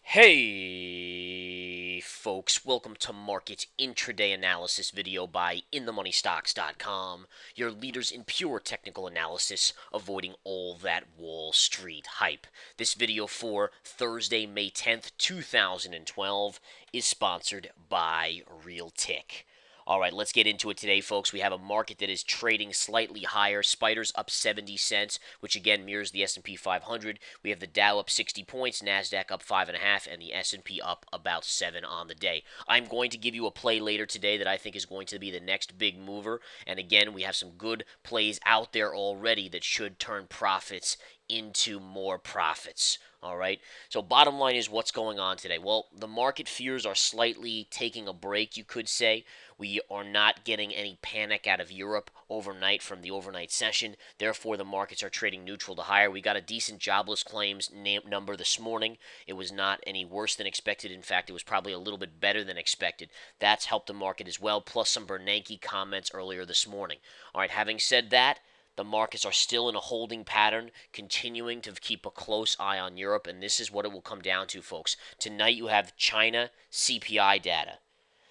Hey folks, welcome to Market Intraday Analysis video by InTheMoneyStocks.com, your leaders in pure technical analysis, avoiding all that Wall Street hype. This video for Thursday, May 10th, 2012 is sponsored by RealTick. All right, let's get into it today, folks. We have a market that is trading slightly higher. Spiders up 70 cents, which again mirrors the S&P 500. We have the Dow up 60 points, Nasdaq up 5.5, and the S&P up about 7 on the day. I'm going to give you a play later today that I think is going to be the next big mover. And again, we have some good plays out there already that should turn profits into more profits. All right. So, bottom line is what's going on today? Well, the market fears are slightly taking a break, you could say. We are not getting any panic out of Europe overnight from the overnight session. Therefore, the markets are trading neutral to higher. We got a decent jobless claims number this morning. It was not any worse than expected. In fact, it was probably a little bit better than expected. That's helped the market as well, plus some Bernanke comments earlier this morning. All right, having said that, the markets are still in a holding pattern, continuing to keep a close eye on Europe, and this is what it will come down to, folks. Tonight you have China CPI data.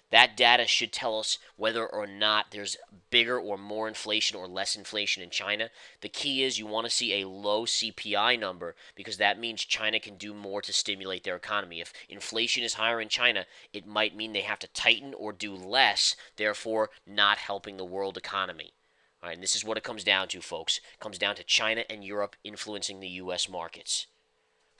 That data should tell us whether or not there's bigger or more inflation or less inflation in China. The key is you want to see a low CPI number because that means China can do more to stimulate their economy. If inflation is higher in China, it might mean they have to tighten or do less, therefore not helping the world economy. All right, and this is what it comes down to, folks. It comes down to China and Europe influencing the U.S. markets.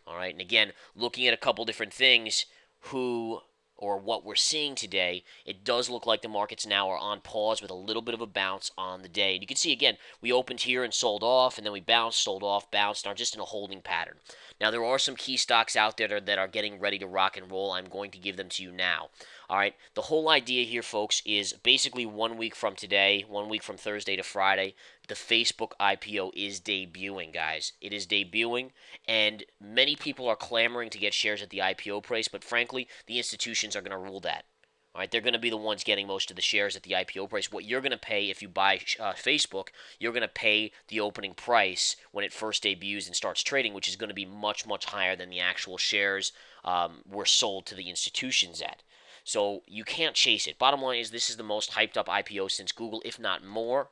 All right, and again, looking at a couple different things, who or what we're seeing today, it does look like the markets now are on pause with a little bit of a bounce on the day. And you can see again, we opened here and sold off, and then we bounced, sold off, bounced, and are just in a holding pattern. Now, there are some key stocks out there that are getting ready to rock and roll. I'm going to give them to you now. All right, the whole idea here, folks, is basically 1 week from today, 1 week from Thursday to Friday, the Facebook IPO is debuting, guys. It is debuting, and many people are clamoring to get shares at the IPO price, but frankly, the institutions are going to rule that. All right, they're going to be the ones getting most of the shares at the IPO price. What you're going to pay if you buy Facebook, you're going to pay the opening price when it first debuts and starts trading, which is going to be much, much higher than the actual shares were sold to the institutions at. So you can't chase it. Bottom line is this is the most hyped up IPO since Google, if not more.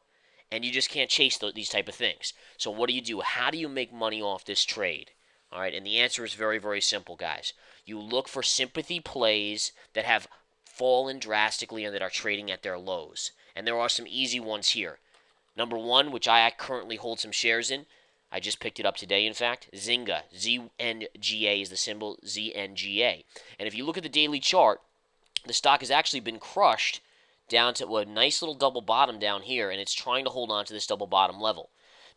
And you just can't chase these type of things. So what do? How do you make money off this trade? All right, and the answer is very, very simple, guys. You look for sympathy plays that have fallen drastically and that are trading at their lows. And there are some easy ones here. Number one, which I currently hold some shares in, I just picked it up today, in fact. Zynga, ZNGA is the symbol, ZNGA. And if you look at the daily chart, the stock has actually been crushed down to a nice little double bottom down here, and it's trying to hold on to this double bottom level.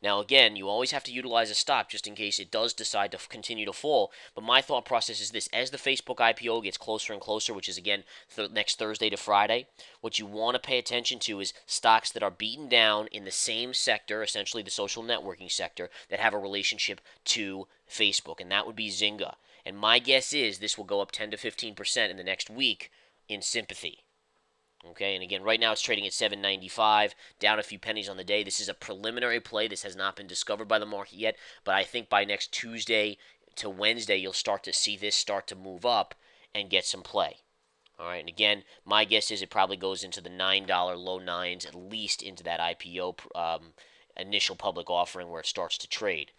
Now, again, you always have to utilize a stop just in case it does decide to continue to fall. But my thought process is this. As the Facebook IPO gets closer and closer, which is, again, next Thursday to Friday, what you want to pay attention to is stocks that are beaten down in the same sector, essentially the social networking sector, that have a relationship to Facebook, and that would be Zynga. And my guess is this will go up 10 to 15% in the next week in sympathy. Okay, and again, right now it's trading at 7.95, down a few pennies on the day. This is a preliminary play. This has not been discovered by the market yet, but I think by next Tuesday to Wednesday, you'll start to see this start to move up and get some play. All right, and again, my guess is it probably goes into the $9, low nines, at least into that IPO initial public offering where it starts to trade.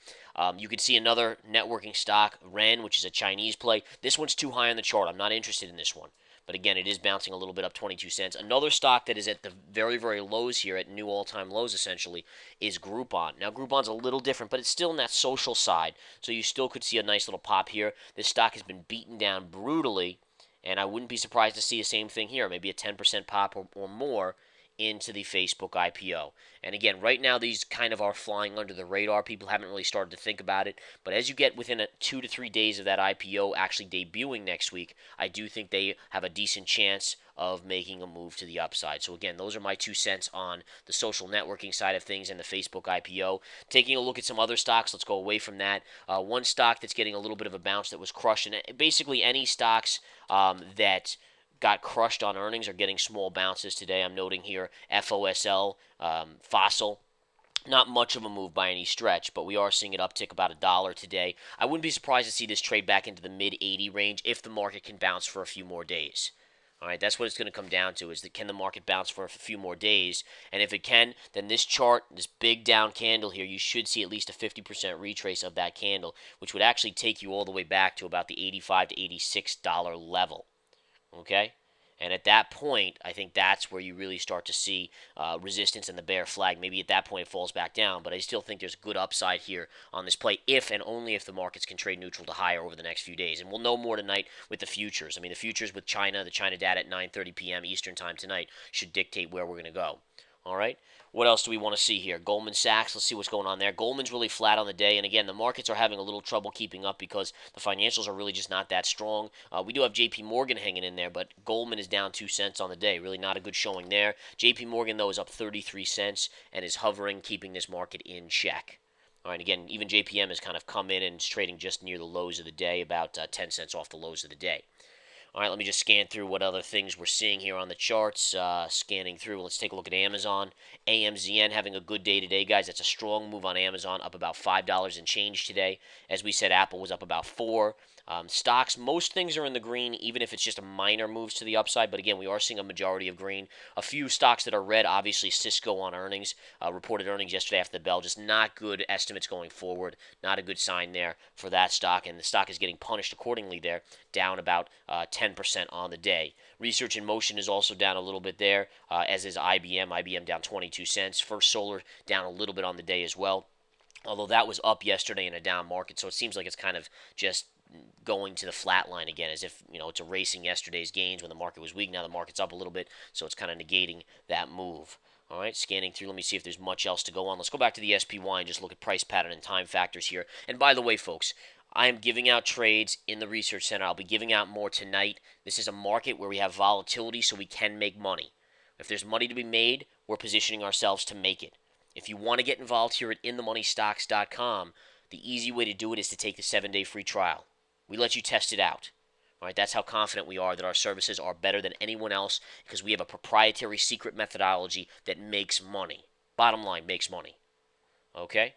You can see another networking stock, REN, which is a Chinese play. This one's too high on the chart. I'm not interested in this one. But again, it is bouncing a little bit up 22 cents. Another stock that is at the very, very lows here, at new all-time lows essentially, is Groupon. Now, Groupon's a little different, but it's still in that social side. So you still could see a nice little pop here. This stock has been beaten down brutally, and I wouldn't be surprised to see the same thing here, maybe a 10% pop or more into the Facebook IPO. And again, right now these kind of are flying under the radar. People haven't really started to think about it. But as you get within 2 to 3 days of that IPO actually debuting next week, I do think they have a decent chance of making a move to the upside. So again, those are my 2 cents on the social networking side of things and the Facebook IPO. Taking a look at some other stocks, let's go away from that. One stock that's getting a little bit of a bounce that was crushed, and basically any stocks that got crushed on earnings are getting small bounces today. I'm noting here FOSL, FOSL. Not much of a move by any stretch, but we are seeing it uptick about $1 today. I wouldn't be surprised to see this trade back into the mid 80 range if the market can bounce for a few more days. All right, that's what it's going to come down to: is that can the market bounce for a few more days? And if it can, then this chart, this big down candle here, you should see at least a 50% retrace of that candle, which would actually take you all the way back to about the $85 to $86 level. Okay? And at that point, I think that's where you really start to see resistance and the bear flag. Maybe at that point it falls back down, but I still think there's good upside here on this play if and only if the markets can trade neutral to higher over the next few days. And we'll know more tonight with the futures. I mean, the futures with China, the China data at 9:30 p.m. Eastern time tonight should dictate where we're going to go. All right? What else do we want to see here? Goldman Sachs, let's see what's going on there. Goldman's really flat on the day, and again, the markets are having a little trouble keeping up because the financials are really just not that strong. We do have JP Morgan hanging in there, but Goldman is down 2 cents on the day. Really not a good showing there. JP Morgan, though, is up 33 cents and is hovering, keeping this market in check. All right, again, even JPM has kind of come in and is trading just near the lows of the day, about 10 cents off the lows of the day. All right, let me just scan through what other things we're seeing here on the charts. Scanning through, let's take a look at Amazon. AMZN having a good day today, guys. That's a strong move on Amazon, up about $5 and change today. As we said, Apple was up about 4. Stocks, most things are in the green, even if it's just a minor moves to the upside. But again, we are seeing a majority of green. A few stocks that are red, obviously Cisco on earnings, reported earnings yesterday after the bell. Just not good estimates going forward. Not a good sign there for that stock. And the stock is getting punished accordingly there, down about 10% on the day. Research in Motion is also down a little bit there, as is IBM. IBM down 22 cents. First Solar down a little bit on the day as well. Although that was up yesterday in a down market, so it seems like it's kind of just going to the flat line again, as if it's erasing yesterday's gains when the market was weak. Now the market's up a little bit, so it's kind of negating that move. All right, scanning through. Let me see if there's much else to go on. Let's go back to the SPY and just look at price pattern and time factors here. And by the way, folks, I am giving out trades in the research center. I'll be giving out more tonight. This is a market where we have volatility, so we can make money. If there's money to be made, we're positioning ourselves to make it. If you want to get involved here at InTheMoneyStocks.com, the easy way to do it is to take the 7-day free trial. We let you test it out. All right, that's how confident we are that our services are better than anyone else, because we have a proprietary secret methodology that makes money. Bottom line, makes money. Okay?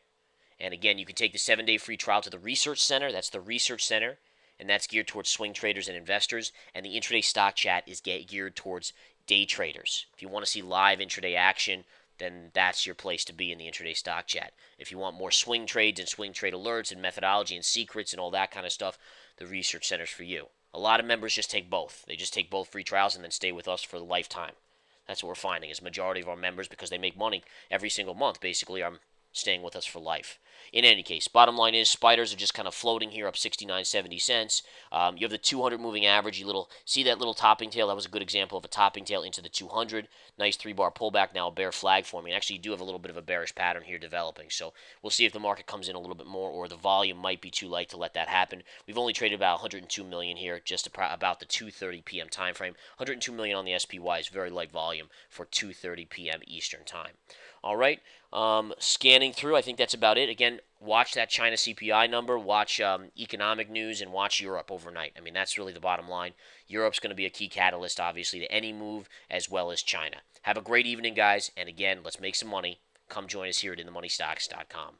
And again, you can take the 7-day free trial to the Research Center. That's the Research Center, and that's geared towards swing traders and investors. And the Intraday Stock Chat is geared towards day traders. If you want to see live intraday action, then that's your place to be in the Intraday Stock Chat. If you want more swing trades and swing trade alerts and methodology and secrets and all that kind of stuff, the Research Center's for you. A lot of members just take both. They just take both free trials and then stay with us for the lifetime. That's what we're finding is majority of our members, because they make money every single month, basically, are staying with us for life. In any case, bottom line is spiders are just kind of floating here up 69.70 cents. You have the 200 moving average. You see that little topping tail? That was a good example of a topping tail into the 200. Nice 3-bar pullback. Now a bear flag forming. Actually, you do have a little bit of a bearish pattern here developing. So we'll see if the market comes in a little bit more, or the volume might be too light to let that happen. We've only traded about 102 million here, just about the 2:30 p.m. time frame. 102 million on the SPY is very light volume for 2:30 p.m. Eastern time. All right. Scanning through, I think that's about it. Again, watch that China CPI number, watch economic news, and watch Europe overnight. I mean, that's really the bottom line. Europe's going to be a key catalyst, obviously, to any move, as well as China. Have a great evening, guys. And again, let's make some money. Come join us here at InTheMoneyStocks.com.